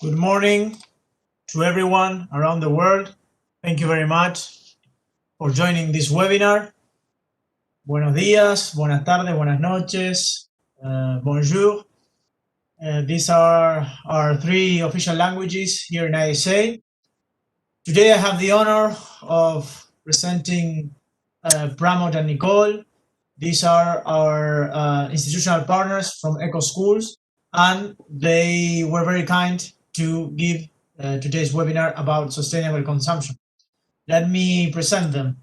Good morning to everyone around the world. Thank you very much for joining this webinar. Buenos días, buenas tardes, buenas noches, bonjour. These are our three official languages here in ISA. Today I have the honor of presenting Pramod and Nicole. These are our institutional partners from Ecoschools, and they were very kind to give today's webinar about sustainable consumption. Let me present them.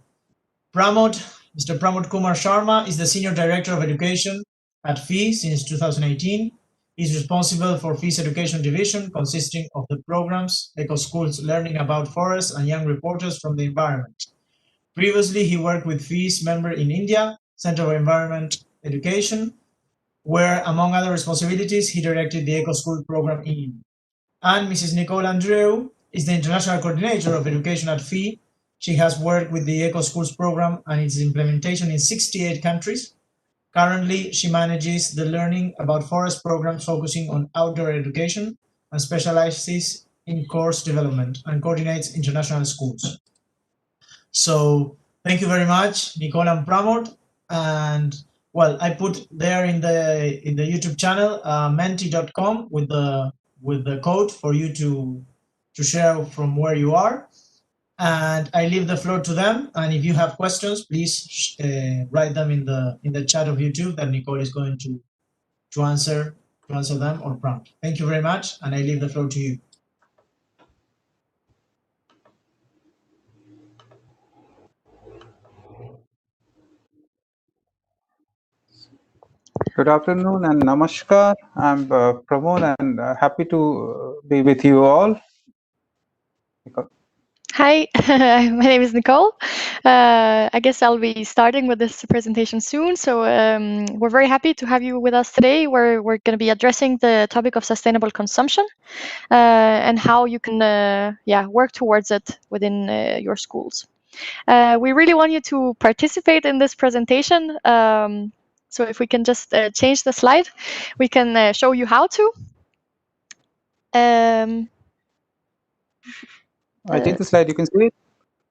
Mr. Pramod Kumar Sharma is the Senior Director of Education at FEE since 2018. He's responsible for FEE's Education Division, consisting of the programs Ecoschools Learning About Forests and Young Reporters from the Environment. Previously, he worked with FEE's member in India, Center for Environment Education, where, among other responsibilities, he directed the Ecoschool program in India. And Mrs. Nicole Andreu is the International Coordinator of Education at FEE. She has worked with the Ecoschools program and its implementation in 68 countries. Currently, she manages the Learning About Forest programs focusing on outdoor education and specializes in course development and coordinates international schools. So thank you very much, Nicole and Pramod. And well, I put there in the YouTube channel menti.com with the code for you to share from where you are. And I leave the floor to them. And if you have questions, please write them in the chat of YouTube that Nicole is going to answer them or prompt. Thank you very much, and I leave the floor to you. Good afternoon and namaskar. I'm Pramod and happy to be with you all. Hi, my name is Nicole. I guess I'll be starting with this presentation soon. So we're very happy to have you with us today, where we're going to be addressing the topic of sustainable consumption and how you can work towards it within your schools. We really want you to participate in this presentation. So if we can just change the slide, we can show you how to. I changed the slide, you can see it?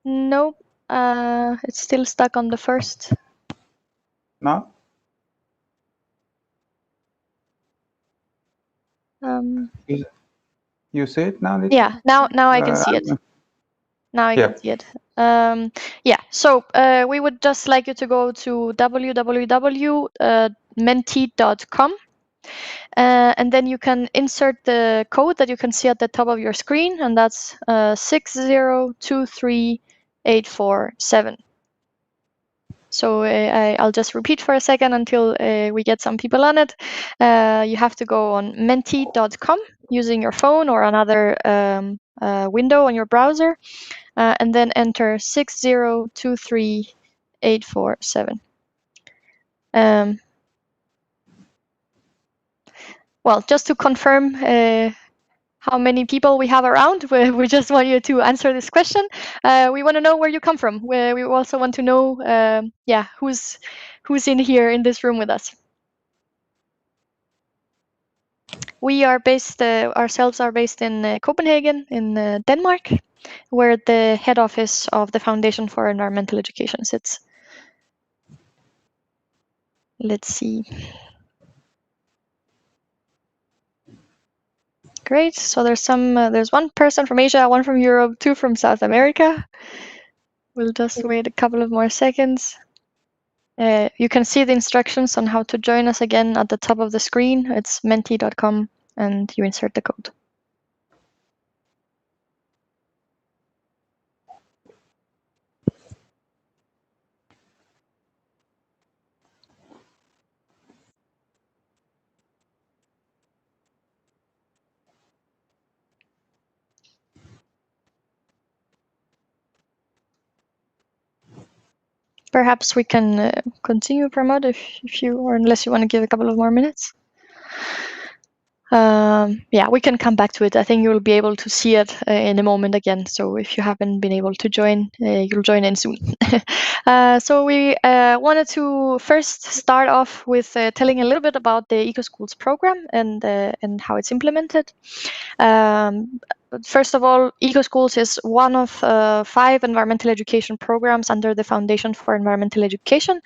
No, it's still stuck on the first. Now? You see it now? Yeah, now I can see it. Now I can see it. So we would just like you to go to www.menti.com. And then you can insert the code that you can see at the top of your screen, and that's 6023847. So I'll just repeat for a second until we get some people on it. You have to go on menti.com using your phone or another window on your browser, and then enter 6023847. Well, just to confirm how many people we have around, we just want you to answer this question. We want to know where you come from. We also want to know, who's in here in this room with us. We are based, ourselves are based in Copenhagen, in Denmark, where the head office of the Foundation for Environmental Education sits. Let's see. Great. So there's one person from Asia, one from Europe, two from South America. We'll just wait a couple of more seconds. You can see the instructions on how to join us again at the top of the screen. It's menti.com, and you insert the code. Perhaps we can continue, Pramod, if you, or unless you want to give a couple of more minutes. Yeah, we can come back to it. I think you'll be able to see it in a moment again. So if you haven't been able to join, you'll join in soon. So we wanted to first start off with telling a little bit about the Ecoschools program and how it's implemented. First of all, Ecoschools is one of 5 environmental education programs under the Foundation for Environmental Education,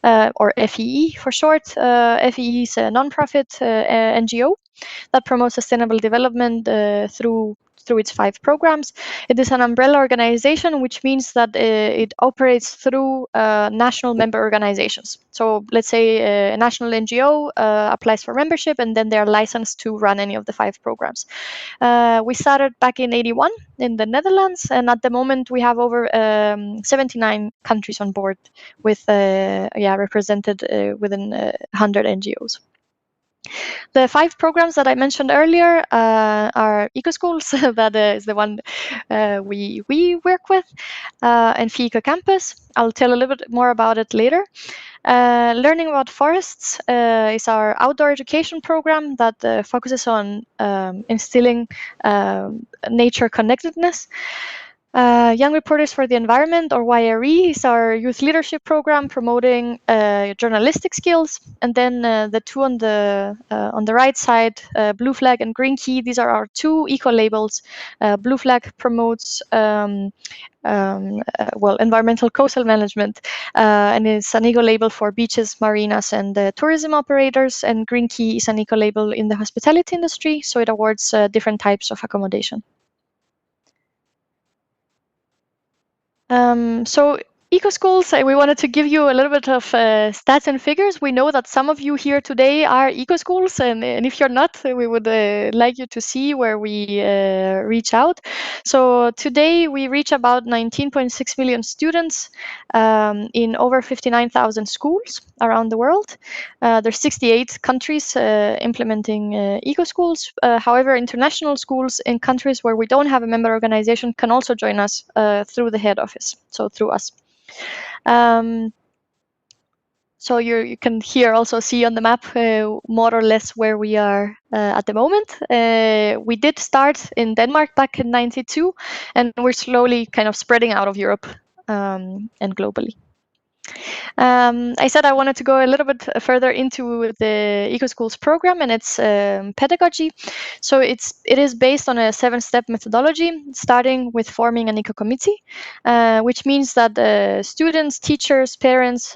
or FEE for short. FEE is a nonprofit NGO that promotes sustainable development through its 5 programs. It is an umbrella organization, which means that it operates through national member organizations. So let's say a national NGO applies for membership, and then they are licensed to run any of the 5 programs. We started back in '81 in the Netherlands, and at the moment we have over 79 countries on board with represented within 100 NGOs. The 5 programs that I mentioned earlier are Ecoschools, that is the one we work with, and FEE Campus. I'll tell a little bit more about it later. Learning about forests is our outdoor education program that focuses on instilling nature connectedness. Young Reporters for the Environment, or YRE, is our youth leadership program promoting journalistic skills. And then the 2 on the right side, Blue Flag and Green Key, these are our 2 eco labels. Blue Flag promotes environmental coastal management, and it's an eco label for beaches, marinas, and tourism operators. And Green Key is an eco label in the hospitality industry, so it awards different types of accommodation. So Ecoschools, we wanted to give you a little bit of stats and figures. We know that some of you here today are Ecoschools, and if you're not, we would like you to see where we reach out. So today we reach about 19.6 million students in over 59,000 schools around the world. There's 68 countries implementing Ecoschools. However, international schools in countries where we don't have a member organization can also join us through the head office, so through us. So you can here also see on the map more or less where we are at the moment. We did start in Denmark back in '92, and we're slowly kind of spreading out of Europe and globally. I said I wanted to go a little bit further into the Ecoschools program and its pedagogy. So it is based on a 7-step methodology, starting with forming an eco committee, which means that students, teachers, parents,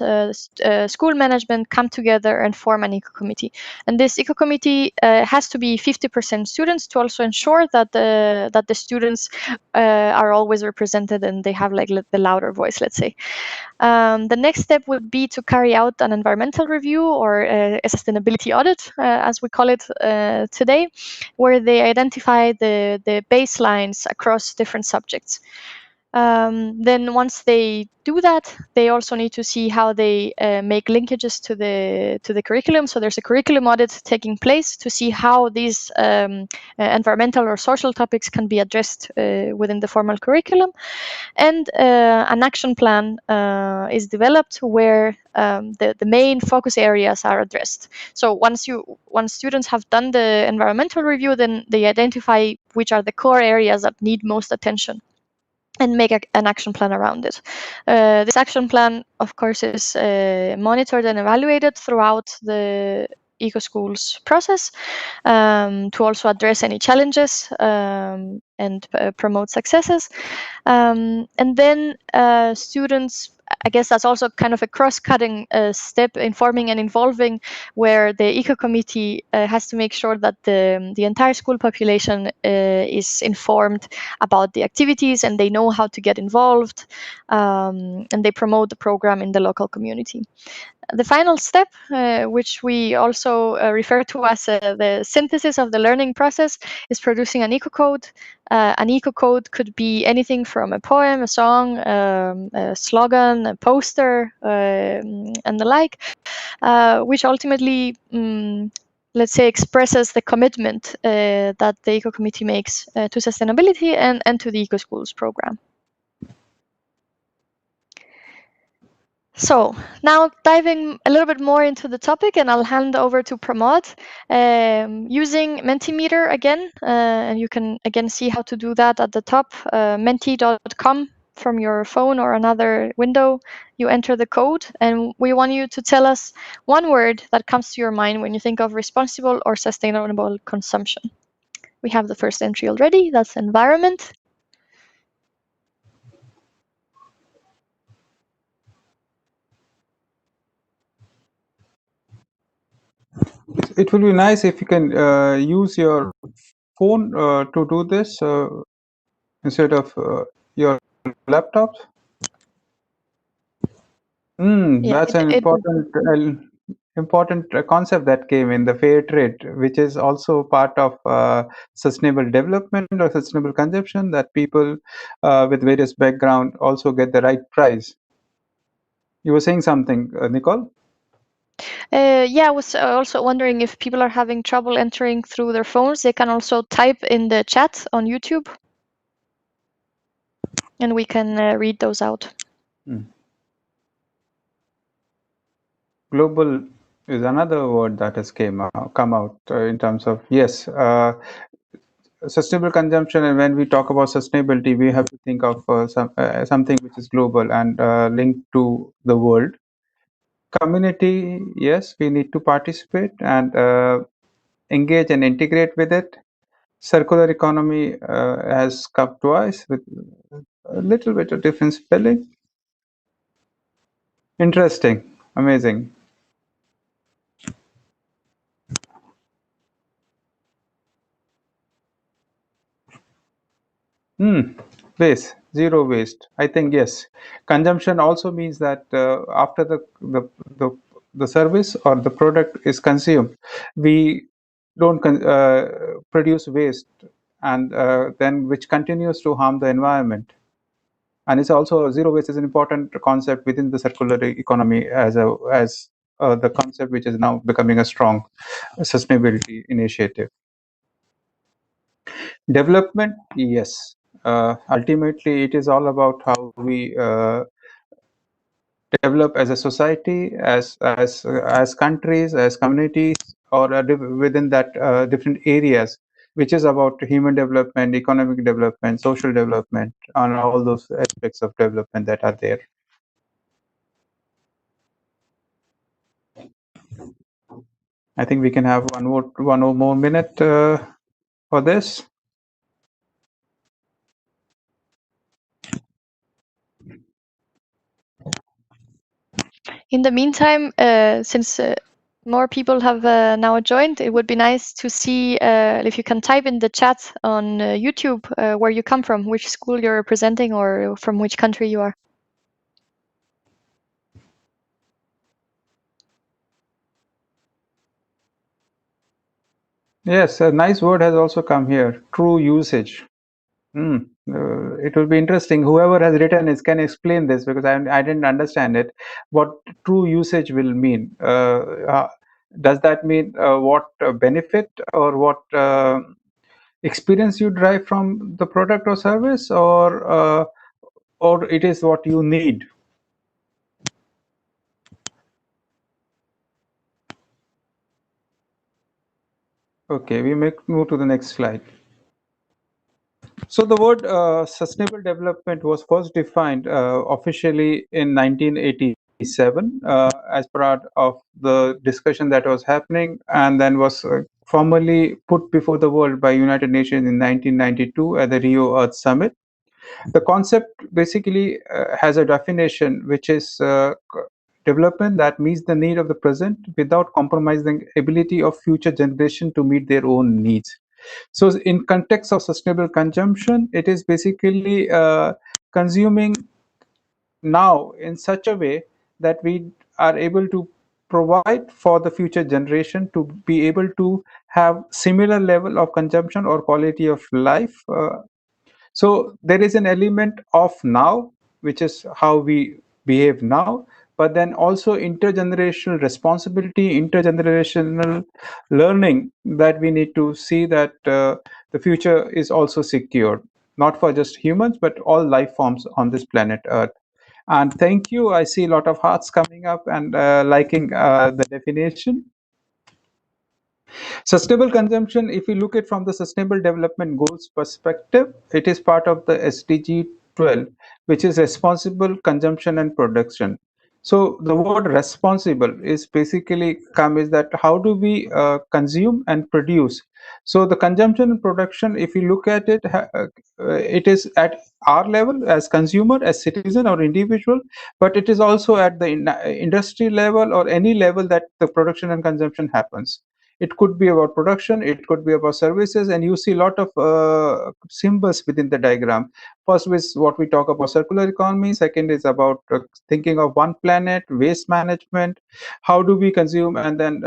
school management come together and form an eco committee. And this eco committee has to be 50% students to also ensure that the students are always represented and they have like the louder voice, let's say. The next step would be to carry out an environmental review, or a sustainability audit, as we call it today, where they identify the baselines across different subjects. Then once they do that, they also need to see how they make linkages to the curriculum. So there's a curriculum audit taking place to see how these environmental or social topics can be addressed within the formal curriculum. And an action plan is developed where the main focus areas are addressed. So once students have done the environmental review, then they identify which are the core areas that need most attention and make an action plan around it. This action plan, of course, is monitored and evaluated throughout the Ecoschools process to also address any challenges and promote successes. And then students, I guess that's also kind of a cross-cutting step, informing and involving, where the eco committee has to make sure that the entire school population is informed about the activities and they know how to get involved, and they promote the program in the local community. The final step, which we also refer to as the synthesis of the learning process, is producing an eco-code. An eco-code could be anything from a poem, a song, a slogan, a poster, and the like, which ultimately, let's say, expresses the commitment that the Eco Committee makes to sustainability and to the Ecoschools program. So now diving a little bit more into the topic, and I'll hand over to Pramod using Mentimeter again, and you can again see how to do that at the top, menti.com from your phone or another window. You enter the code, and we want you to tell us one word that comes to your mind when you think of responsible or sustainable consumption. We have the first entry already, that's environment. It will be nice if you can use your phone to do this instead of your laptop. That's an important concept that came in the fair trade, which is also part of sustainable development or sustainable consumption, that people with various background also get the right price. You were saying something, Nicole? Yeah, I was also wondering if people are having trouble entering through their phones, they can also type in the chat on YouTube, and we can read those out. Global is another word that has come out in terms of, yes, sustainable consumption. And when we talk about sustainability, we have to think of something which is global and linked to the world. Community, yes, we need to participate and engage and integrate with it. Circular economy has come twice with a little bit of different spelling. Interesting, amazing. Waste, zero waste. I think yes. Consumption also means that after the service or the product is consumed, we don't produce waste, and then which continues to harm the environment. And it's also, zero waste is an important concept within the circular economy as the concept which is now becoming a strong sustainability initiative. Development, yes. Ultimately, it is all about how we develop as a society, as countries, as communities, or within that different areas, which is about human development, economic development, social development, and all those aspects of development that are there. I think we can have one more minute for this. In the meantime, since more people have now joined, it would be nice to see if you can type in the chat on YouTube where you come from, which school you're representing, or from which country you are. Yes, a nice word has also come here, true usage. It will be interesting. Whoever has written this can explain this, because I didn't understand it. What true usage will mean? Does that mean what benefit or what experience you derive from the product or service, or it is what you need? Okay, we move to the next slide. So the word sustainable development was first defined officially in 1987 as part of the discussion that was happening, and then was formally put before the world by United Nations in 1992 at the Rio Earth Summit. The concept basically has a definition, which is development that meets the need of the present without compromising ability of future generation to meet their own needs. So in context of sustainable consumption, it is basically consuming now in such a way that we are able to provide for the future generation to be able to have similar level of consumption or quality of life. So there is an element of now, which is how we behave now, but then also intergenerational responsibility, intergenerational learning, that we need to see that the future is also secure, not for just humans, but all life forms on this planet Earth. And thank you. I see a lot of hearts coming up and liking the definition. Sustainable consumption, if you look at from the Sustainable Development Goals perspective, it is part of the SDG 12, which is responsible consumption and production. So the word responsible is basically is that how do we consume and produce. So the consumption and production, if you look at it, it is at our level as consumer, as citizen or individual, but it is also at the industry level or any level that the production and consumption happens. It could be about production, it could be about services, and you see a lot of symbols within the diagram. First is what we talk about circular economy, second is about thinking of one planet, waste management, how do we consume and then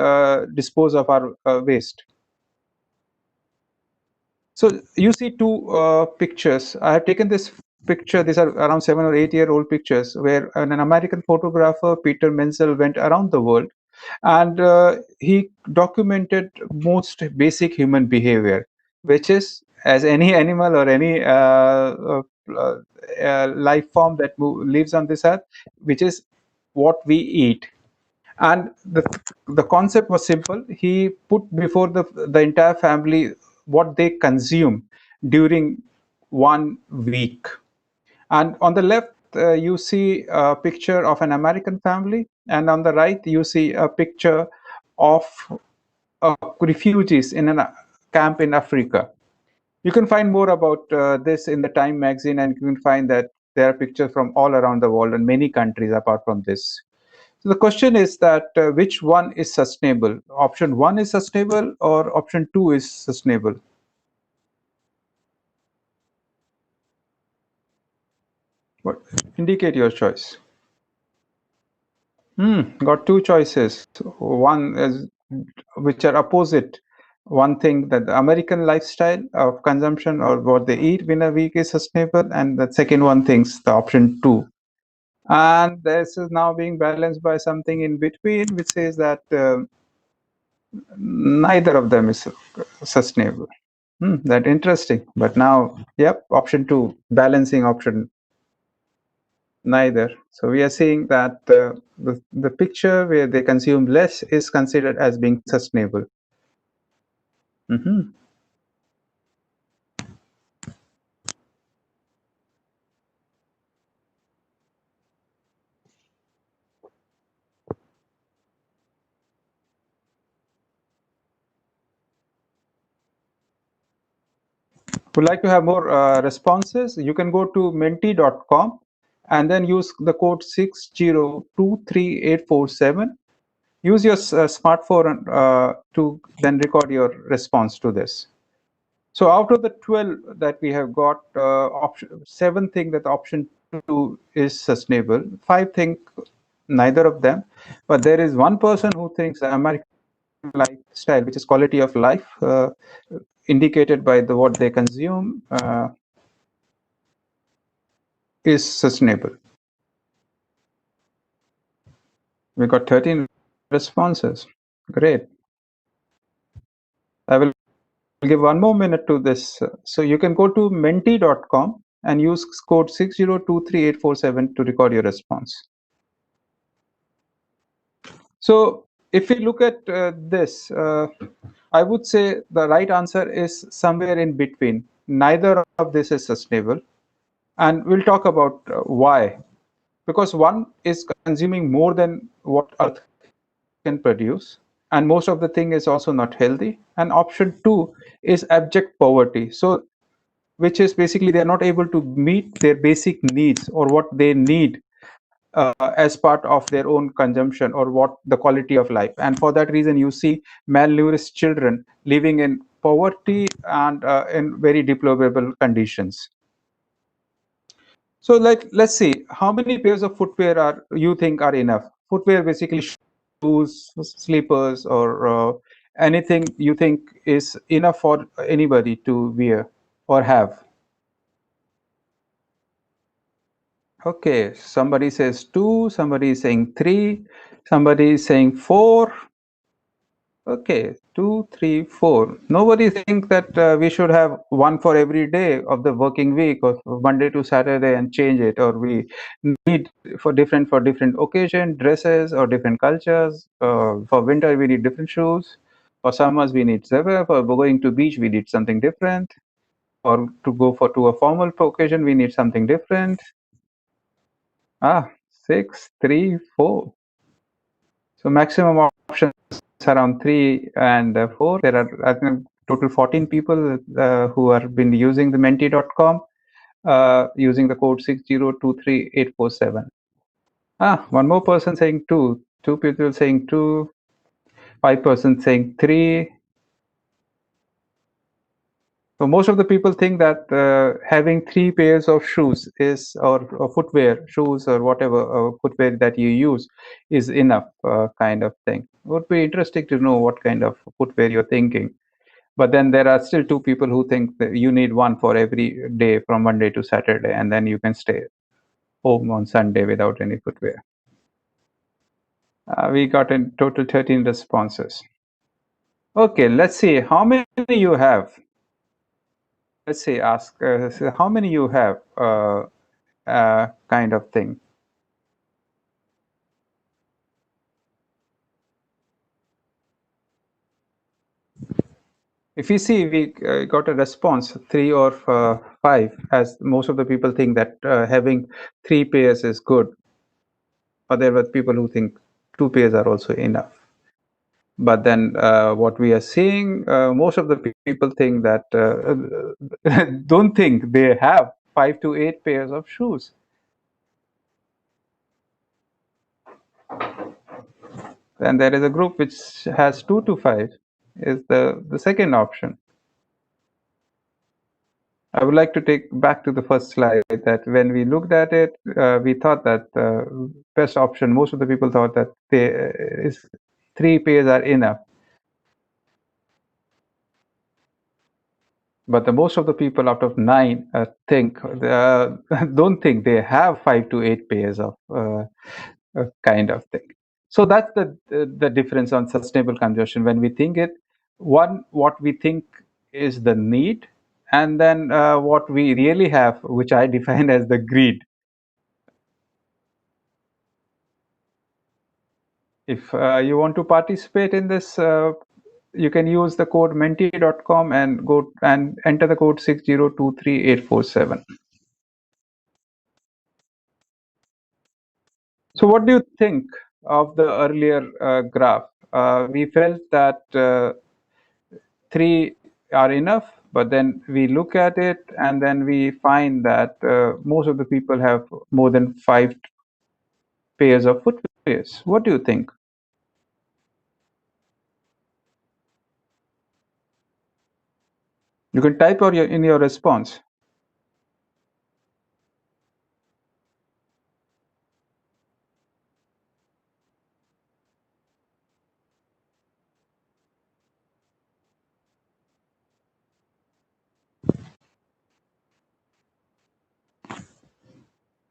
dispose of our waste. So you see two pictures. I have taken this picture, these are around 7 or 8 year old pictures, where an American photographer, Peter Menzel, went around the world and he documented most basic human behavior, which is as any animal or any life form that lives on this earth, which is what we eat. And the concept was simple. He put before the entire family what they consume during 1 week. And on the left, you see a picture of an American family, and on the right, you see a picture of refugees in a camp in Africa. You can find more about this in the Time magazine, and you can find that there are pictures from all around the world and many countries apart from this. So the question is that which one is sustainable? Option 1 is sustainable or option 2 is sustainable? What? Indicate your choice. Got two choices. One is which are opposite. One thing that the American lifestyle of consumption or what they eat in a week is sustainable, and the second one thinks the option 2. And this is now being balanced by something in between, which says that neither of them is sustainable. That interesting. But now, yep, option 2, balancing option neither. So we are seeing that the picture where they consume less is considered as being sustainable. Would like to have more responses? You can go to menti.com and then use the code 6023847. Use your smartphone to then record your response to this. So out of the 12 that we have got, 7 think that option 2 is sustainable. 5 think neither of them. But there is one person who thinks American lifestyle, which is quality of life, indicated by what they consume, is sustainable. We got 13 responses. Great. I will give 1 more minute to this. So you can go to menti.com and use code 6023847 to record your response. So if we look at this, I would say the right answer is somewhere in between. Neither of this is sustainable. And we'll talk about why. Because one is consuming more than what Earth can produce, and most of the thing is also not healthy. And option 2 is abject poverty. So which is basically they're not able to meet their basic needs or what they need as part of their own consumption or what the quality of life. And for that reason, you see malnourished children living in poverty and in very deplorable conditions. So let's see, how many pairs of footwear are you think are enough? Footwear basically shoes, slippers, or anything you think is enough for anybody to wear or have. Okay, somebody says 2, somebody is saying 3, somebody is saying 4. Okay, 2, 3, 4. Nobody think that we should have one for every day of the working week, or Monday to Saturday, and change it, or we need for different occasion dresses or different cultures. For winter we need different shoes. For summers we need several. For going to beach we need something different. Or to go to a formal occasion we need something different. 6, 3, 4. So maximum options around 3 and 4. There are, I think, total 14 people who have been using the menti.com using the code 6023847. One more person saying 2. 2 people saying 2. 5% saying 3. So most of the people think that having 3 pairs of shoes is, or footwear, shoes or whatever footwear that you use, is enough, kind of thing. It would be interesting to know what kind of footwear you're thinking. But then there are still 2 people who think that you need one for every day from Monday to Saturday, and then you can stay home on Sunday without any footwear. We got in total 13 responses. Okay, let's see how many you have. Let's say ask so how many you have, kind of thing. If you see, we got a response 3 or 5, as most of the people think that having 3 pairs is good, but there were people who think 2 pairs are also enough. But then what we are seeing, most of the people think that don't think they have 5 to 8 pairs of shoes. And there is a group which has 2 to 5 is the second option. I would like to take back to the first slide that when we looked at it, we thought that best option, most of the people thought that 3 pairs are enough. But the most of the people out of 9 think don't think they have 5 to 8 pairs of kind of thing. So that's the difference on sustainable consumption. When we think it, one, what we think is the need, and then what we really have, which I define as the greed. If you want to participate in this, you can use the code menti.com and go and enter the code 6023847. So what do you think of the earlier graph? We felt that 3 are enough, but then we look at it and then we find that most of the people have more than 5 pairs of footwears. What do you think? You can type in your response.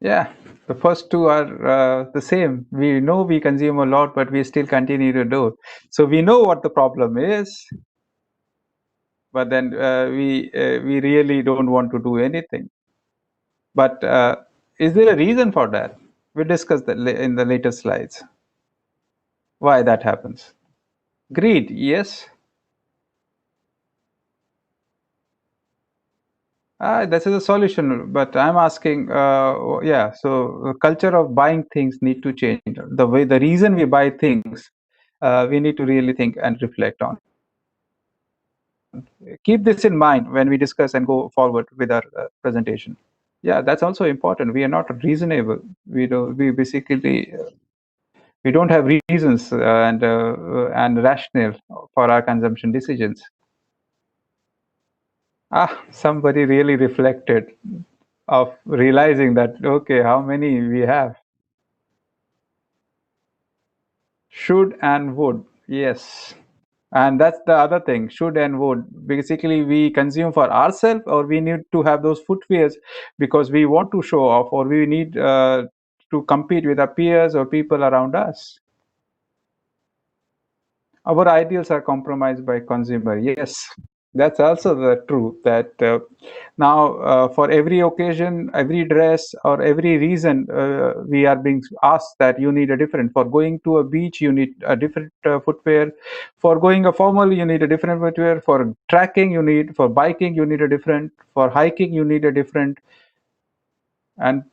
Yeah, the first 2 are the same. We know we consume a lot, but we still continue to do. So we know what the problem is, but then we really don't want to do anything. But is there a reason for that? We discussed that in the later slides. Why that happens? Greed, yes. This is a solution, but I'm asking, yeah, so the culture of buying things need to change. The reason we buy things, we need to really think and reflect on. Keep this in mind when we discuss and go forward with our presentation. Yeah, that's also important. We are not reasonable. We basically we don't have reasons and rationale for our consumption decisions. Somebody really reflected of realizing that, okay, how many we have. Should and would, yes. And that's the other thing, should and would. Basically, we consume for ourselves, or we need to have those footwears because we want to show off, or we need to compete with our peers or people around us. our ideals are compromised by consumer. Yes, that's also the truth that now for every occasion, every dress, or every reason, we are being asked that you need a different. For going to a beach, you need a different footwear. For going a formal, you need a different footwear. For trekking, you need. For biking, you need a different. For hiking, you need a different. And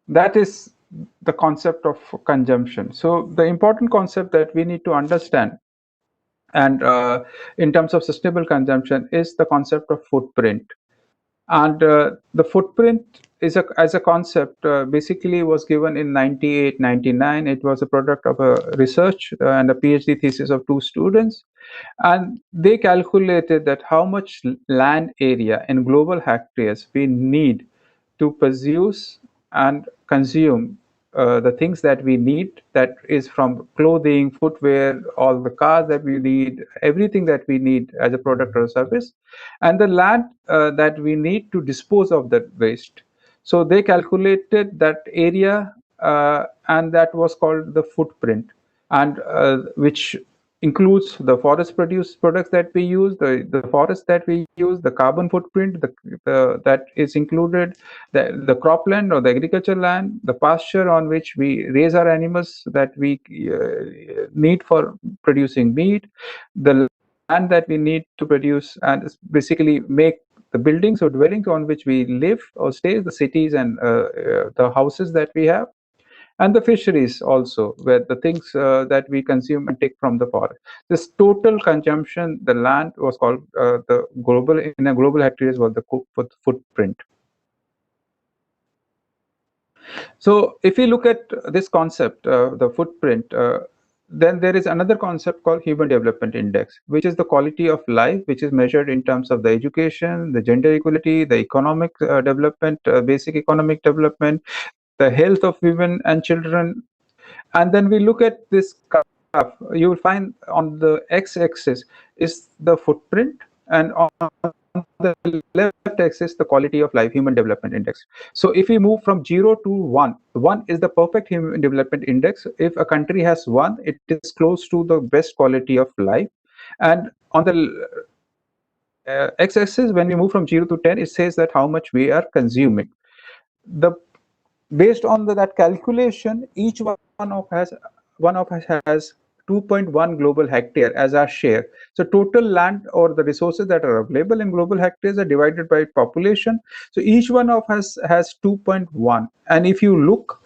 that is the concept of consumption. So the important concept that we need to understand, and in terms of sustainable consumption, is the concept of footprint. And the footprint is as a concept basically was given in 98, 99. It was a product of a research and a PhD thesis of two students, and they calculated that how much land area in global hectares we need to produce and consume the things that we need, that is from clothing, footwear, all the cars that we need, everything that we need as a product or a service, and the land that we need to dispose of that waste. So they calculated that area, and that was called the footprint, and which includes the forest produced products that we use, the forest that we use, the carbon footprint, that is included, the cropland or the agriculture land, the pasture on which we raise our animals that we need for producing meat, the land that we need to produce and basically make the buildings or dwellings on which we live or stay, the cities and the houses that we have, and the fisheries also, where the things that we consume and take from the forest. This total consumption, the land was called the global, in a global hectares, was the footprint. So if we look at this concept, the footprint, then there is another concept called Human Development Index, which is the quality of life, which is measured in terms of the education, the gender equality, the economic development, basic economic development, the health of women and children. And then we look at this graph, you will find on the x-axis is the footprint, and on the left axis the quality of life, Human Development Index. So if we move from 0 to 1, 1 is the perfect Human Development Index. If a country has 1, it is close to the best quality of life. And on the x-axis, when we move from 0 to 10, it says that how much we are consuming. Based on that calculation, each one of us has 2.1 global hectare as our share. So total land or the resources that are available in global hectares are divided by population. So each one of us has 2.1. And if you look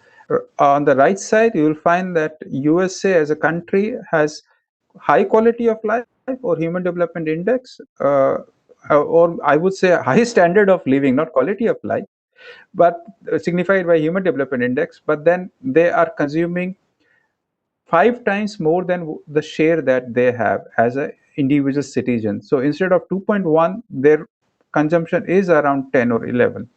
on the right side, you will find that USA as a country has high quality of life or Human Development Index, or I would say high standard of living, not quality of life, but signified by Human Development Index. But then they are consuming 5 times more than the share that they have as an individual citizen. So instead of 2.1, their consumption is around 10 or 11.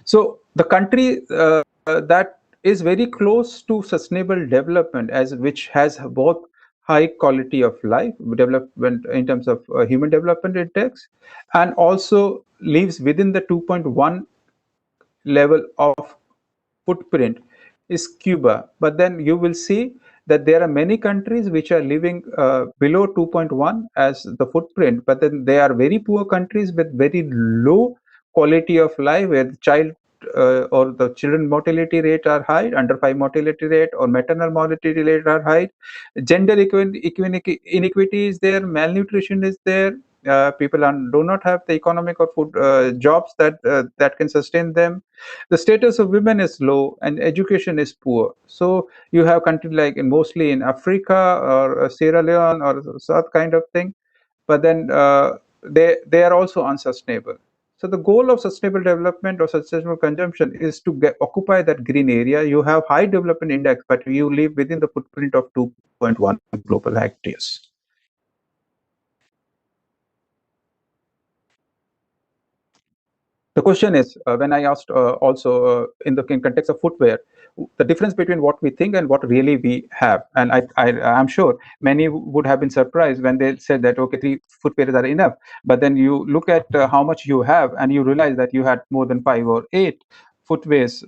So the country that is very close to sustainable development, as which has both high quality of life development in terms of Human Development Index, and also lives within the 2.1 level of footprint, is Cuba. But then you will see that there are many countries which are living below 2.1 as the footprint, but then they are very poor countries with very low quality of life, where the child or the children mortality rate are high, under 5 mortality rate, or maternal mortality rate are high. Gender inequity is there, malnutrition is there. People do not have the economic or food jobs that can sustain them. The status of women is low and education is poor. So you have countries like mostly in Africa or Sierra Leone or such kind of thing, but then they are also unsustainable. So the goal of sustainable development or sustainable consumption is to occupy that green area. You have high development index, but you live within the footprint of 2.1 global hectares. The question is, when I asked also in the context of footwear, the difference between what we think and what really we have. And I'm sure many would have been surprised when they said that, okay, 3 footwears are enough. But then you look at how much you have and you realize that you had more than 5 or 8 footwears.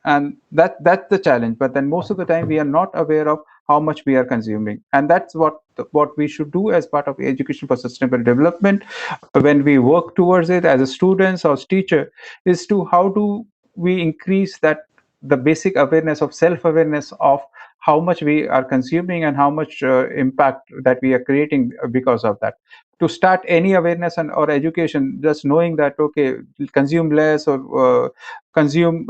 And that's the challenge. But then most of the time we are not aware of how much we are consuming. And that's what we should do as part of education for sustainable development when we work towards it as a students or teacher, is to how do we increase that the basic awareness of self-awareness of how much we are consuming and how much impact that we are creating because of that. To start any awareness or education, just knowing that okay, consume less or consume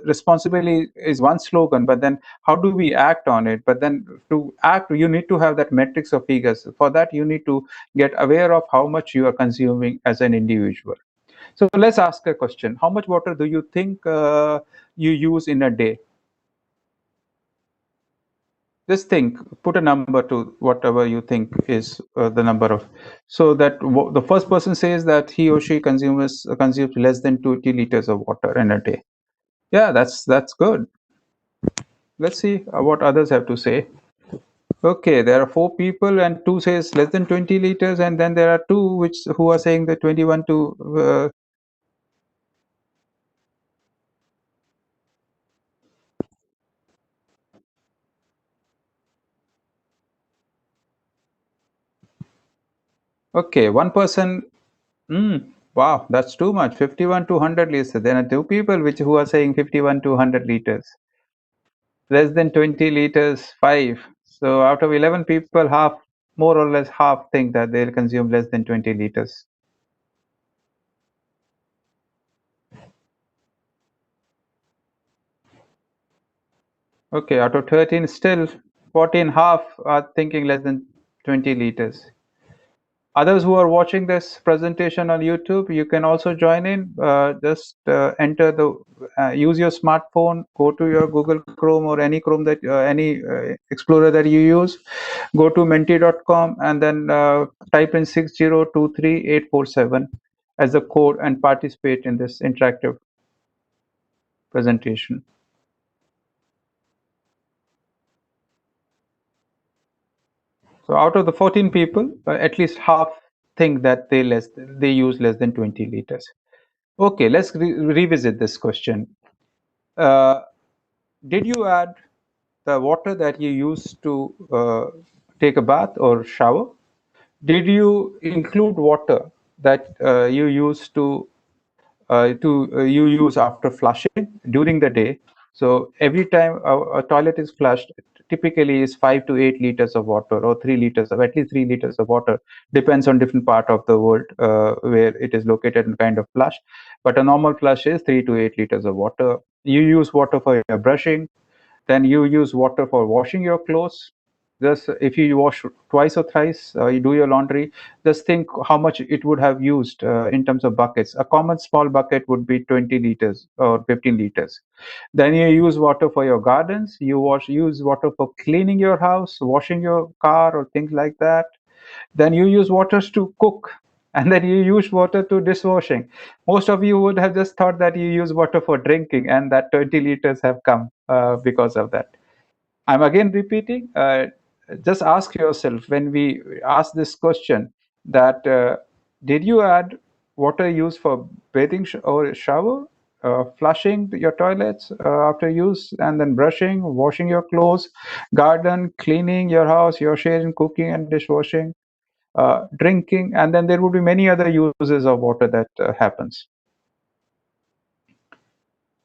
responsibly is one slogan, but then how do we act on it? But then to act, you need to have that metrics of figures. For that, you need to get aware of how much you are consuming as an individual. So let's ask a question. How much water do you think you use in a day? Just think, put a number to whatever you think is the number of. So that the first person says that he or she consumes less than 20 liters of water in a day. Yeah, that's good. Let's see what others have to say. Okay, there are 4 people and 2 says less than 20 liters, and then there are 2 who are saying that 21 to. Okay, one person. Wow, that's too much. 51 to 100 liters. There are 2 people who are saying 51 to 100 liters. Less than 20 liters, 5. So out of 11 people, half, more or less half, think that they'll consume less than 20 liters. Okay, out of 13, still 14, half are thinking less than 20 liters. Others who are watching this presentation on YouTube, you can also join in. Just enter use your smartphone, go to your Google Chrome or any Chrome that any Explorer that you use. Go to menti.com and then type in 6023847 as the code and participate in this interactive presentation. So out of the 14 people, at least half think that they use less than 20 liters. Okay, let's revisit this question. Did you add the water that you use to take a bath or shower? Did you include water that you use you use after flushing during the day? So every time a toilet is flushed, typically is 5 to 8 liters of water, or 3 liters of at least 3 liters of water. Depends on different part of the world where it is located and kind of flush. But a normal flush is 3 to 8 liters of water. You use water for your brushing. Then you use water for washing your clothes. Just if you wash twice or thrice, you do your laundry, just think how much it would have used in terms of buckets. A common small bucket would be 20 liters or 15 liters. Then you use water for your gardens. Use water for cleaning your house, washing your car or things like that. Then you use waters to cook, and then you use water to dishwashing. Most of you would have just thought that you use water for drinking, and that 20 liters have come because of that. I'm again repeating, just ask yourself when we ask this question that did you add water used for bathing or shower, flushing your toilets after use, and then brushing, washing your clothes, garden, cleaning your house, your sharing, cooking and dishwashing, drinking, and then there would be many other uses of water that happens.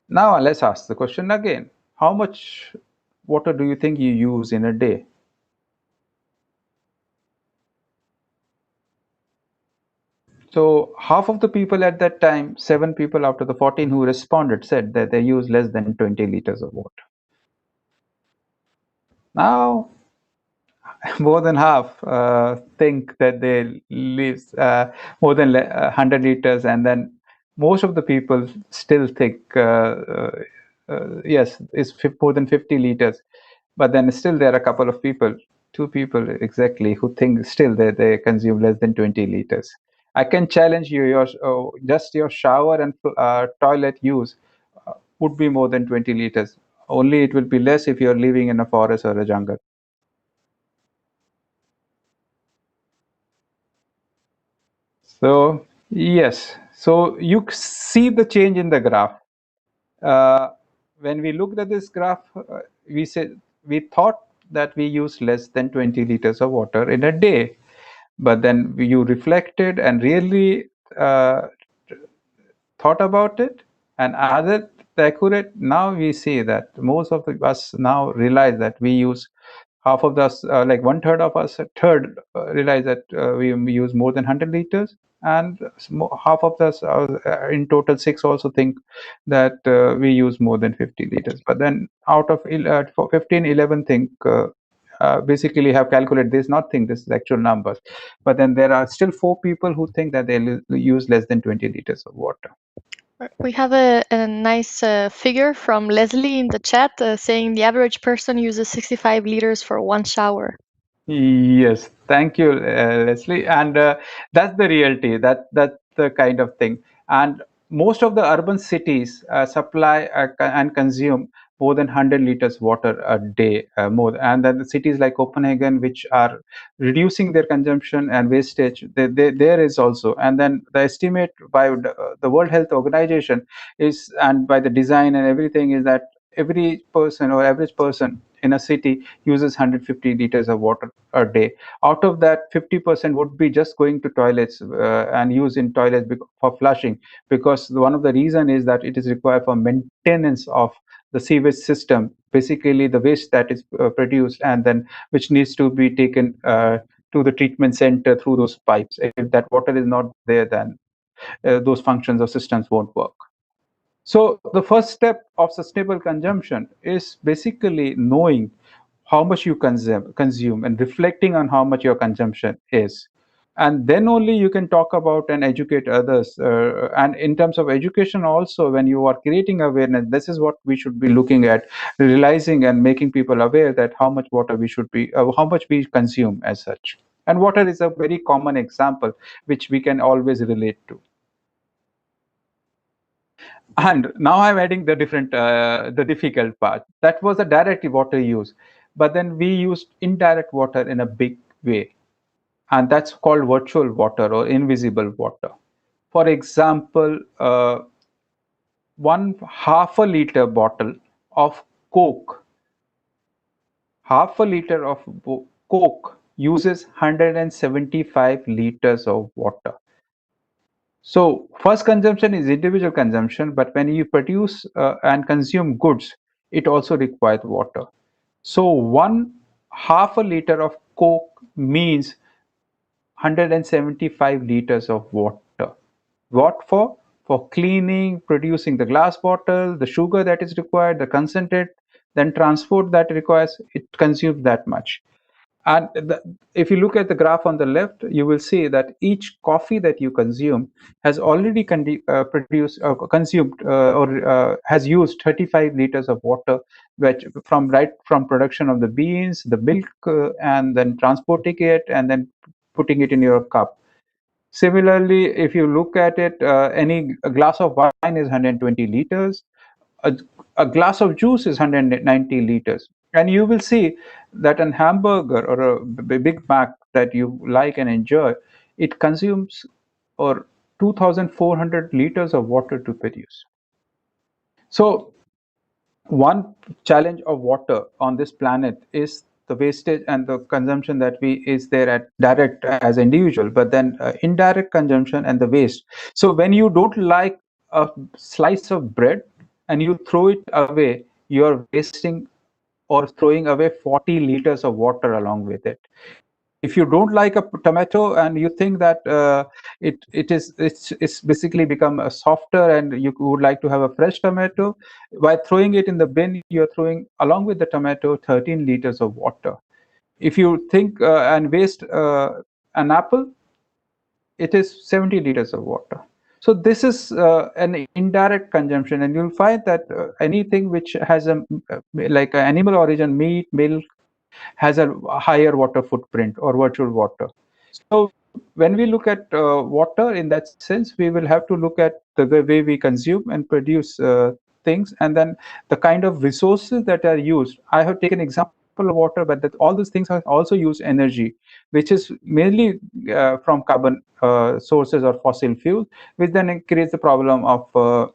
Now let's ask the question again. How much water do you think you use in a day? So half of the people at that time, 7 people out of the 14 who responded, said that they use less than 20 liters of water. Now, more than half think that they use more than 100 liters, and then most of the people still think, yes, it's more than 50 liters. But then still there are a couple of people, 2 people exactly, who think still that they consume less than 20 liters. I can challenge you, just your shower and toilet use would be more than 20 liters. Only it will be less if you're living in a forest or a jungle. So yes, so you see the change in the graph. When we looked at this graph, we thought that we use less than 20 liters of water in a day. But then you reflected and really thought about it, and are that accurate? Now we see that most of us now realize that we use half of us, like one third of us, realize that we use more than 100 liters, and half of us, in total 6, also think that we use more than 50 liters. But then out of 15, 11 think basically have calculated this, not think this is actual numbers, but then there are still 4 people who think that they use less than 20 liters of water. We have a nice figure from Leslie in the chat saying the average person uses 65 liters for one shower. Yes, thank you, Leslie. And that's the reality. That's the kind of thing. And most of the urban cities supply and consume more than 100 liters water a day, more. And then the cities like Copenhagen, which are reducing their consumption and wastage, there is also. And then the estimate by the World Health Organization is, and by the design and everything, is that every person or average person in a city uses 150 liters of water a day. Out of that, 50% would be just going to toilets and use in toilets for flushing, because one of the reason is that it is required for maintenance of the sewage system, basically the waste that is produced, and then which needs to be taken to the treatment center through those pipes. If that water is not there, then those functions or systems won't work. So the first step of sustainable consumption is basically knowing how much you consume and reflecting on how much your consumption is. And then only you can talk about and educate others. And in terms of education also, when you are creating awareness, this is what we should be looking at, realizing and making people aware that how much water we should be, how much we consume as such. And water is a very common example which we can always relate to. And now I'm adding the difficult part. That was a direct water use, but then we used indirect water in a big way, and that's called virtual water or invisible water. For example, one half a liter bottle of Coke, half a liter of Coke uses 175 liters of water. So first consumption is individual consumption, but when you produce and consume goods, it also requires water. So one half a liter of Coke means 175 liters of water. What for? For cleaning, producing the glass bottle, the sugar that is required, the concentrate, then transport that requires, it consumes that much. And if you look at the graph on the left, you will see that each coffee that you consume has already produced, consumed, or has used 35 liters of water, which from production of the beans, the milk, and then transporting it, and then putting it in your cup. Similarly, if you look at it, a glass of wine is 120 liters. A glass of juice is 190 liters. And you will see that a hamburger or a Big Mac that you like and enjoy, it consumes or 2,400 liters of water to produce. So one challenge of water on this planet is the wastage and the consumption that is there at direct as individual, but then indirect consumption and the waste. So when you don't like a slice of bread and you throw it away, you're wasting or throwing away 40 liters of water along with it. If you don't like a tomato and you think that it's basically become a softer and you would like to have a fresh tomato, by throwing it in the bin, you're throwing along with the tomato 13 liters of water. If you think and waste an apple, it is 70 liters of water. So this is an indirect consumption, and you'll find that anything which has like animal origin, meat, milk, has a higher water footprint or virtual water. So when we look at water in that sense, we will have to look at the way we consume and produce things, and then the kind of resources that are used. I have taken example of water, but that all these things are also use energy, which is mainly from carbon sources or fossil fuel, which then creates the problem of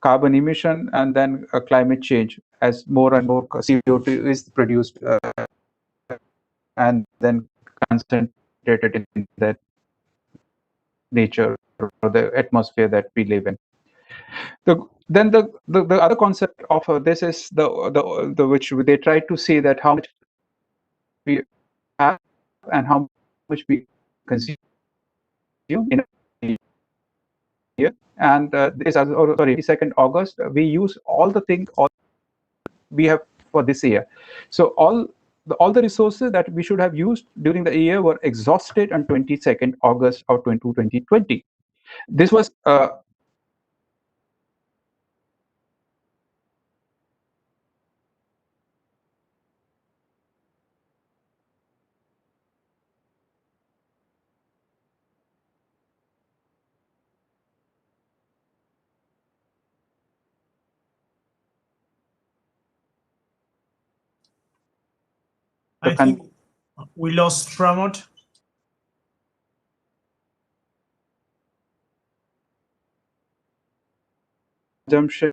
carbon emission and then climate change as more and more CO2 is produced and then concentrated in that nature or the atmosphere that we live in. Then the other concept of this is the which they try to say that how much we have and how much we consume in a year. And this sorry, 22nd August, we use all the things we have for this year. So all the resources that we should have used during the year were exhausted on 22nd August of 2020. This was I think we lost Pramod. consumption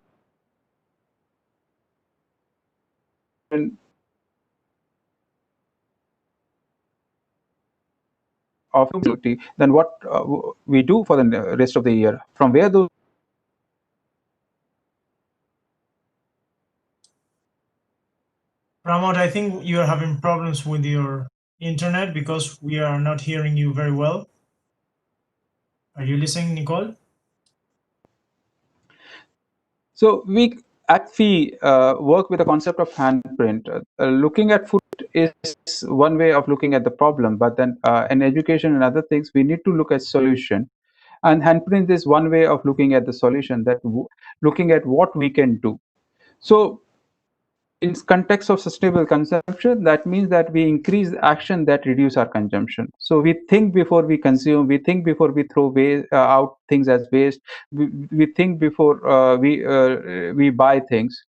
of utility, then what we do for the rest of the year, from where those Pramod, I think you are having problems with your internet because we are not hearing you very well. Are you listening, Nicole? So we at FEE work with the concept of handprint. Looking at food is one way of looking at the problem, but then in education and other things, we need to look at solution. And handprint is one way of looking at the solution, that looking at what we can do. So in context of sustainable consumption, that means that we increase action that reduce our consumption. So we think before we consume, we think before we throw out things as waste, we think before we buy things.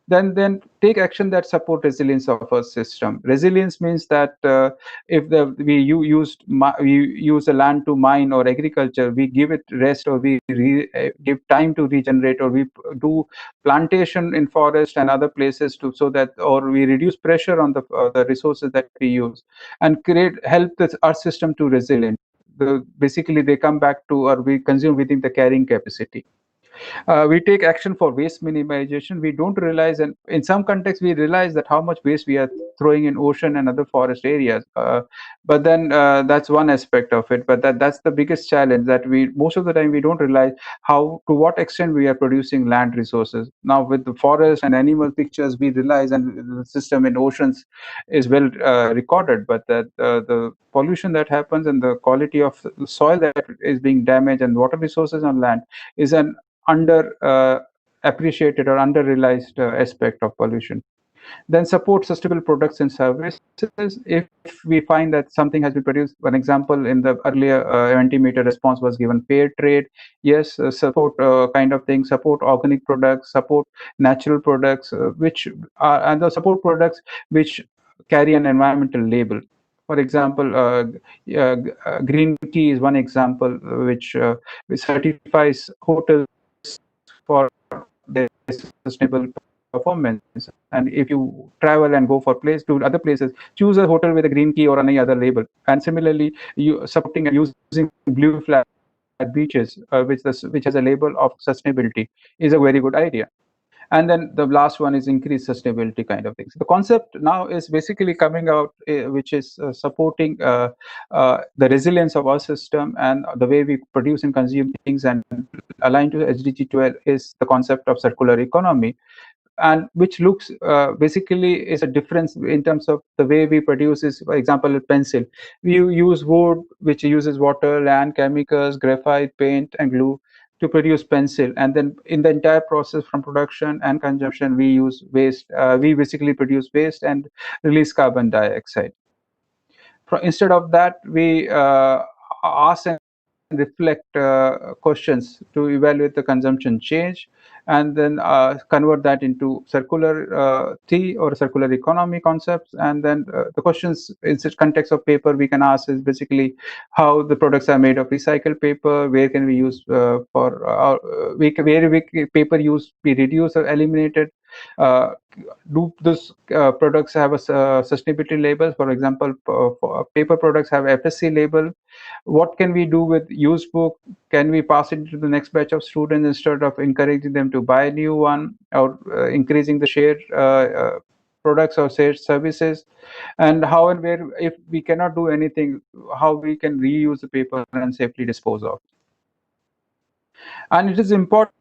Then take action that support resilience of our system. Resilience means that if we use the land to mine or agriculture, we give it rest, or we give time to regenerate, or we do plantation in forest and other places so that, or we reduce pressure on the resources that we use, and help our system to resilient. Basically they come back to, or we consume within the carrying capacity. We take action for waste minimization. We don't realize, and in some contexts we realize that how much waste we are throwing in ocean and other forest areas, but then that's one aspect of it, but that's the biggest challenge, that we most of the time we don't realize to what extent we are producing land resources. Now with the forest and animal pictures we realize, and the system in oceans is well recorded, but that the pollution that happens and the quality of soil that is being damaged and water resources on land is an under appreciated or under realized aspect of pollution. Then support sustainable products and services. If we find that something has been produced, one example in the earlier Mentimeter response was given fair trade. Yes, support kind of thing, support organic products, support natural products, which are, and the support products which carry an environmental label. For example, green tea is one example, which certifies hotels for their sustainable performance. And if you travel and go to other places, choose a hotel with a green key or any other label. And similarly, you supporting and using blue flag beaches, which has a label of sustainability, is a very good idea. And then the last one is increased sustainability kind of things. The concept now is basically coming out, which is supporting the resilience of our system and the way we produce and consume things, and aligned to SDG 12 is the concept of circular economy, and which looks basically is a difference in terms of the way we produce. Is, for example, a pencil, we use wood which uses water, land, chemicals, graphite, paint and glue to produce pencil, and then in the entire process from production and consumption we use waste. We basically produce waste and release carbon dioxide. Instead of that, we ask and reflect questions to evaluate the consumption change, and then convert that into circular tea or circular economy concepts. And then the questions in such context of paper we can ask is basically how the products are made of recycled paper, where can we use paper use be reduced or eliminated, do those products have a sustainability label? For example, for paper products have FSC label. What can we do with used book? Can we pass it to the next batch of students instead of encouraging them to buy a new one, or increasing the shared products or shared services? And how and where, if we cannot do anything, how we can reuse the paper and safely dispose of? And it is important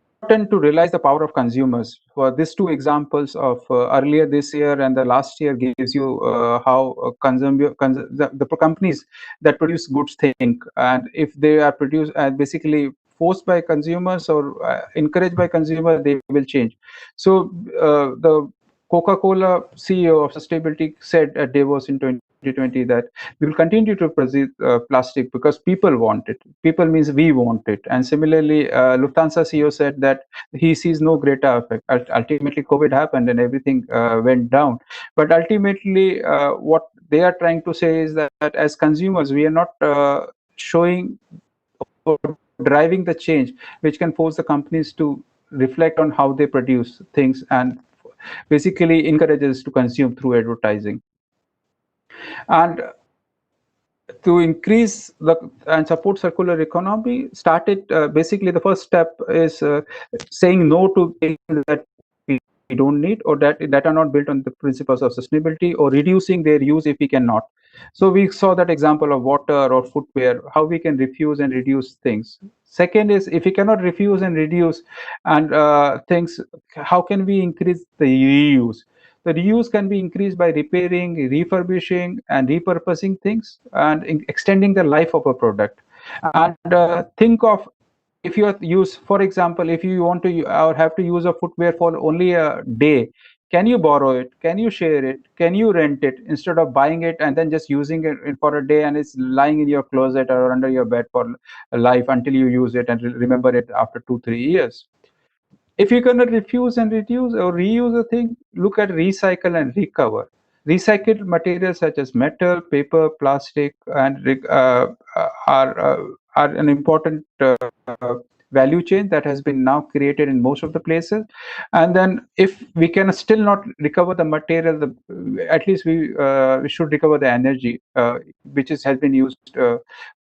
to realize the power of consumers. For these two examples of earlier this year and the last year gives you how the companies that produce goods think, and if they are produced basically forced by consumers or encouraged by consumers, they will change. So the Coca-Cola CEO of sustainability said at Davos in 2020 that we will continue to produce plastic because people want it. People means we want it. And similarly, Lufthansa CEO said that he sees no greater effect. Ultimately, COVID happened and everything went down. But ultimately, what they are trying to say is that as consumers, we are not showing or driving the change, which can force the companies to reflect on how they produce things and basically encourages to consume through advertising. And to increase and support circular economy, started basically the first step is saying no to things that we don't need or that are not built on the principles of sustainability, or reducing their use if we cannot. So we saw that example of water or footwear, how we can refuse and reduce things. Second is, if we cannot refuse and reduce and things, how can we increase the reuse? The reuse can be increased by repairing, refurbishing, and repurposing things, and extending the life of a product. And think of, if you use, for example, if you want to or have to use a footwear for only a day, can you borrow it? Can you share it? Can you rent it instead of buying it and then just using it for a day and it's lying in your closet or under your bed for life until you use it and remember it after 2-3 years? If you cannot refuse and reduce or reuse a thing, look at recycle and recover. Recycled materials such as metal, paper, plastic, and are an important value chain that has been now created in most of the places. And then if we can still not recover the material, at least we should recover the energy which has been used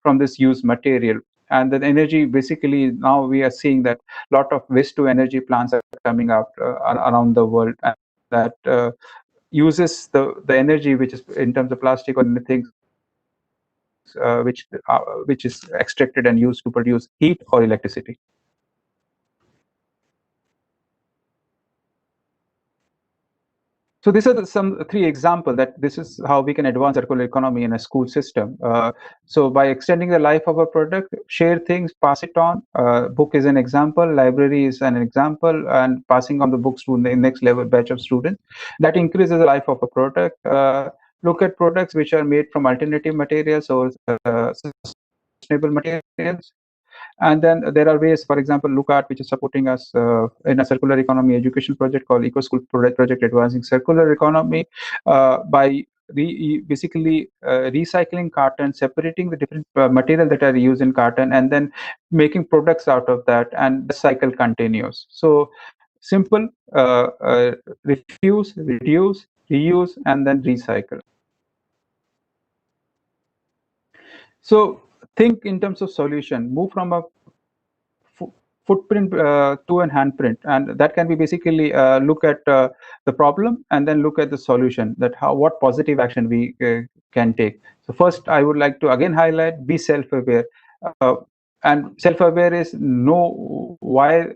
from this used material. And the energy, basically now we are seeing that a lot of waste to energy plants are coming out around the world, and that uses the energy which is in terms of plastic or anything which is extracted and used to produce heat or electricity. So these are some 3 examples that this is how we can advance circular economy in a school system. So by extending the life of a product, share things, pass it on. Book is an example, library is an example, and passing on the books to the next level batch of students. That increases the life of a product. Look at products which are made from alternative materials or sustainable materials. And then there are ways, for example, LookArt, which is supporting us in a circular economy education project called Ecoschools project advancing circular economy by basically recycling carton, separating the different material that are used in carton, and then making products out of that, and the cycle continues. So simple, refuse, reduce, reuse, and then recycle. So think in terms of solution, move from a footprint to an handprint, and that can be basically look at the problem and then look at the solution, that what positive action we can take. So first I would like to again highlight, be self-aware, and self-aware is know why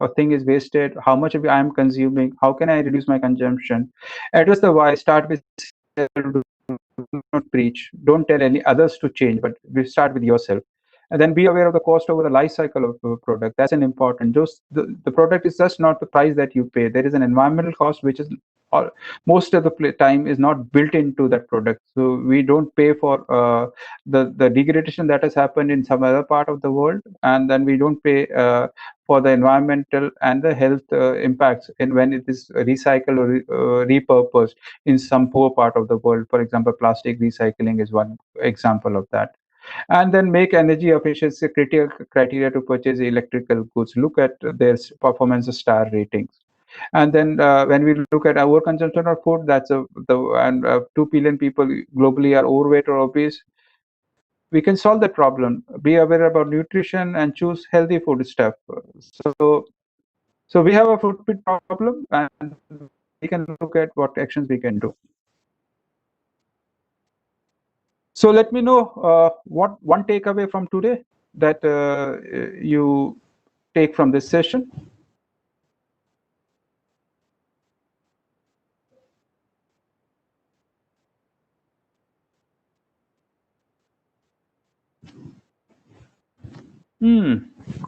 a thing is wasted, how much of it I am consuming, how can I reduce my consumption, address the why, start with not preach, don't tell any others to change, but we start with yourself. And then be aware of the cost over the life cycle of the product. That's an important. The product is just not the price that you pay. There is an environmental cost which is most of the time is not built into that product. So we don't pay for the degradation that has happened in some other part of the world, and then we don't pay for the environmental and the health impacts in when it is recycled or repurposed in some poor part of the world. For example, plastic recycling is one example of that. And then make energy efficiency critical criteria to purchase electrical goods. Look at their performance star ratings. And then when we look at our consumption of food, that's 2 billion people globally are overweight or obese. We can solve that problem. Be aware about nutrition and choose healthy food stuff. So we have a footprint problem, and we can look at what actions we can do. So let me know what one takeaway from today that you take from this session.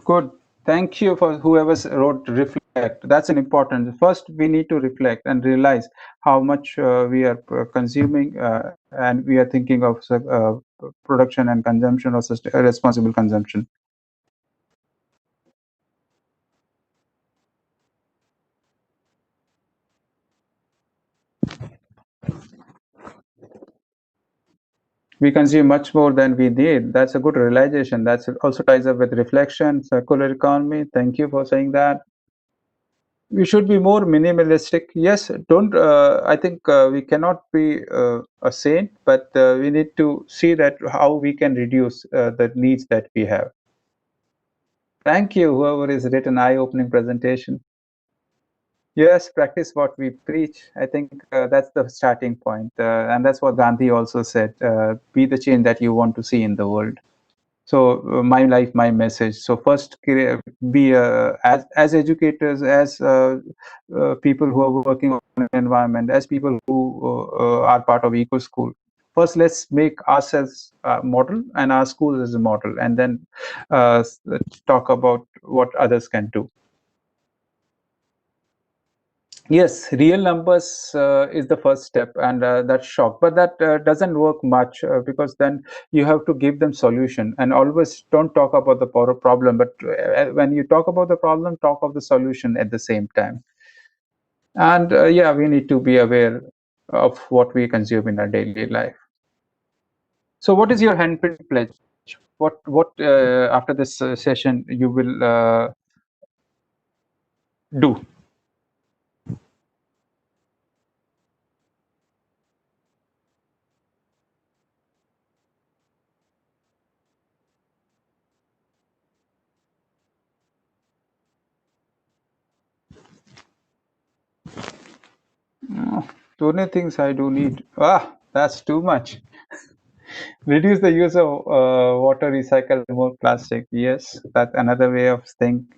Good. Thank you for whoever wrote reflect. That's an important. First, we need to reflect and realize how much we are consuming, and we are thinking of production and consumption or responsible consumption. We consume much more than we need. That's a good realization. That also ties up with reflection, circular economy. Thank you for saying that. We should be more minimalistic. Yes, don't. I think we cannot be a saint, but we need to see that how we can reduce the needs that we have. Thank you, whoever has written eye-opening presentation. Yes, practice what we preach. I think that's the starting point, and that's what Gandhi also said. Be the change that you want to see in the world. So my life, my message. So first, be as educators, as people who are working on the environment, as people who are part of Ecoschools. First, let's make ourselves a model and our schools as a model, and then talk about what others can do. Yes, real numbers is the first step, and that's shock. But that doesn't work much because then you have to give them solution. And always don't talk about the problem, but when you talk about the problem, talk of the solution at the same time. And yeah, we need to be aware of what we consume in our daily life. So, what is your handprint pledge? What after this session you will do? Too many things I do need. That's too much. Reduce the use of water, recycle more plastic. Yes, that's another way of thinking.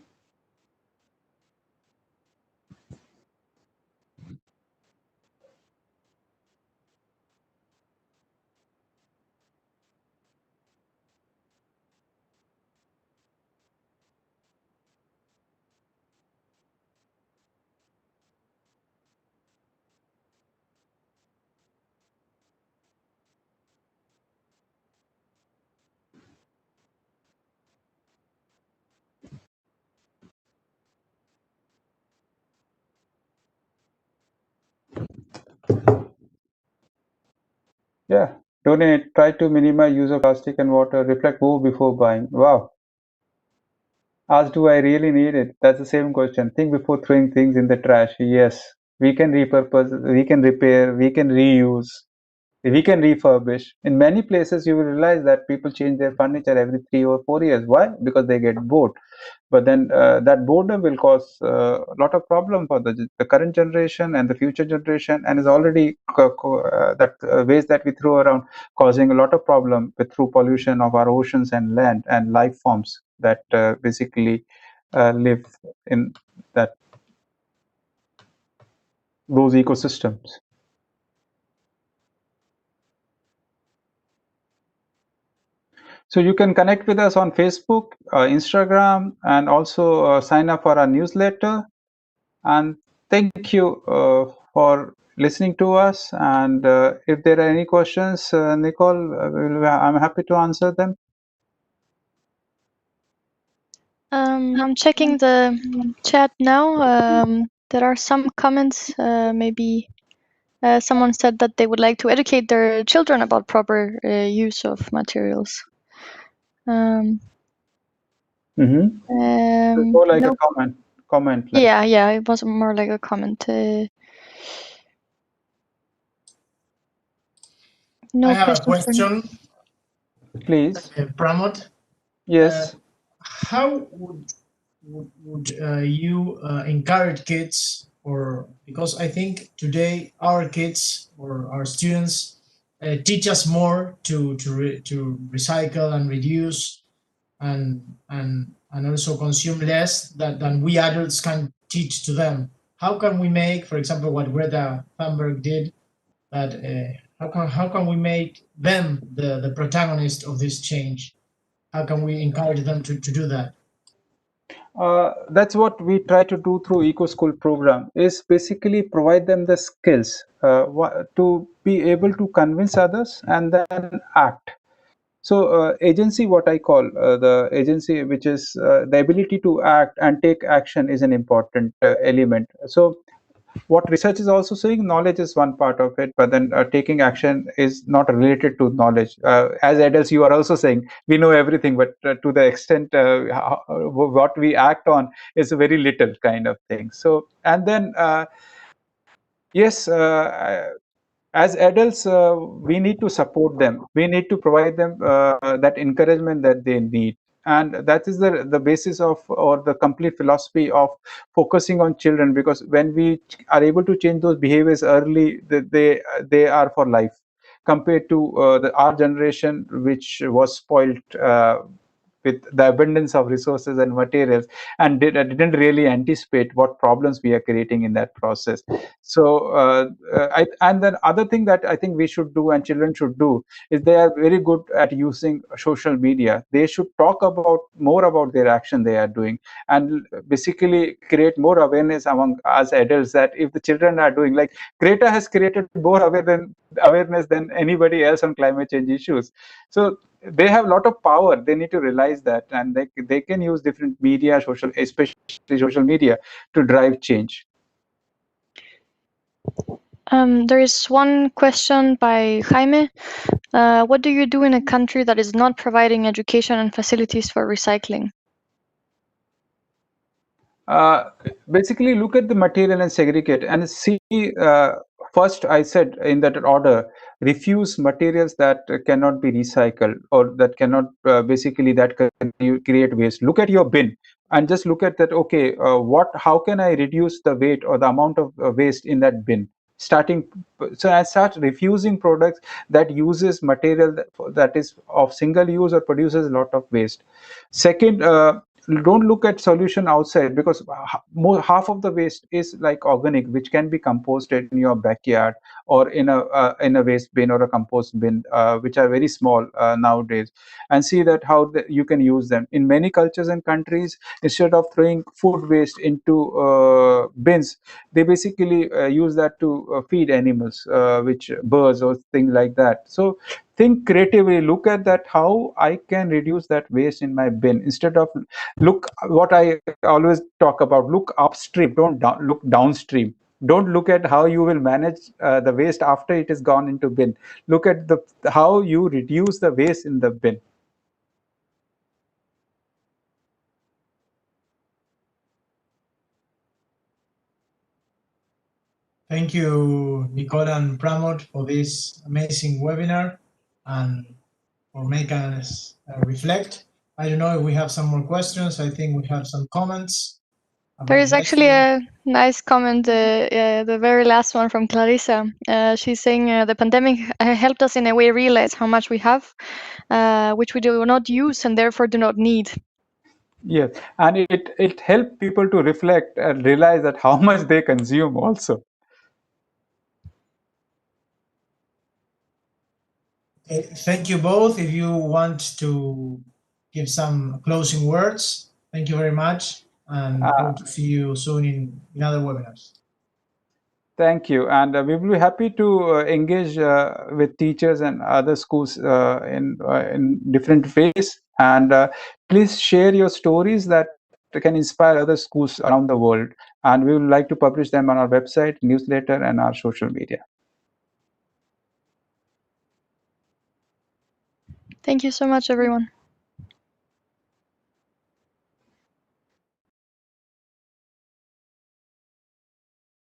Yeah, donate. Try to minimize use of plastic and water. Reflect more before buying. Wow. Ask, do I really need it? That's the same question. Think before throwing things in the trash. Yes, we can repurpose, we can repair, we can reuse, we can refurbish. In many places, you will realize that people change their furniture every 3 or 4 years. Why? Because they get bored. But then that boredom will cause a lot of problem for the current generation and the future generation, and is already that waste that we throw around causing a lot of problem through pollution of our oceans and land and life forms that basically live in that those ecosystems. So you can connect with us on Facebook, Instagram, and also sign up for our newsletter. And thank you for listening to us. And if there are any questions, Nicole, I'm happy to answer them. I'm checking the chat now. There are some comments. Maybe someone said that they would like to educate their children about proper use of materials. More like no, a comment. Like. yeah, it was more like a comment. No I have a questions. question. Please. Pramod. Yes. How would you encourage kids, or because I think today our kids or our students teach us more to recycle and reduce and also consume less than we adults can teach to them. How can we make, for example, what Greta Thunberg did, that how can we make them the protagonist of this change? How can we encourage them to do that? That's what we try to do through Ecoschools program, is basically provide them the skills to be able to convince others and then act. So agency, what I call the agency, which is the ability to act and take action, is an important element. So what research is also saying, knowledge is one part of it, but then taking action is not related to knowledge. As adults, you are also saying we know everything, but to the extent what we act on is a very little kind of thing. So, and then yes, as adults, we need to support them. We need to provide them that encouragement that they need. And that is the basis of, or the complete philosophy of focusing on children, because when we are able to change those behaviors early, they are for life, compared to our generation, which was spoiled with the abundance of resources and materials, and didn't really anticipate what problems we are creating in that process. So and then other thing that I think we should do and children should do is, they are very good at using social media. They should talk about more about their action they are doing, and basically create more awareness among us adults, that if the children are doing, like Greta has created more awareness than anybody else on climate change issues. So they have a lot of power. They need to realize that, and they can use different media, especially social media, to drive change. There is one question by Jaime. What do you do in a country that is not providing education and facilities for recycling? Basically, look at the material and segregate and see. First, I said in that order, refuse materials that cannot be recycled, or that cannot basically that can create waste. Look at your bin and just look at that. Okay, how can I reduce the weight or the amount of waste in that bin? So I start refusing products that uses material that is of single use or produces a lot of waste. Second, don't look at solution outside, because half of the waste is like organic, which can be composted in your backyard, or in a waste bin or a compost bin, which are very small nowadays, and see that how you can use them. In many cultures and countries, instead of throwing food waste into bins, they basically use that to feed animals, which birds or things like that. So think creatively, look at that, how I can reduce that waste in my bin. Instead of look, what I always talk about, look upstream, don't look downstream. Don't look at how you will manage the waste after it is gone into bin. Look at how you reduce the waste in the bin. Thank you, Nicole and Pramod, for this amazing webinar and for making us reflect. I don't know if we have some more questions. I think we have some comments. There is actually a nice comment, the very last one from Clarissa. She's saying the pandemic helped us in a way realize how much we have, which we do not use and therefore do not need. Yes, and it helped people to reflect and realize that how much they consume also. Thank you both. If you want to give some closing words, thank you very much, and hope to see you soon in other webinars. Thank you. And we will be happy to engage with teachers and other schools in different ways. And please share your stories that can inspire other schools around the world. And we would like to publish them on our website, newsletter, and our social media. Thank you so much, everyone.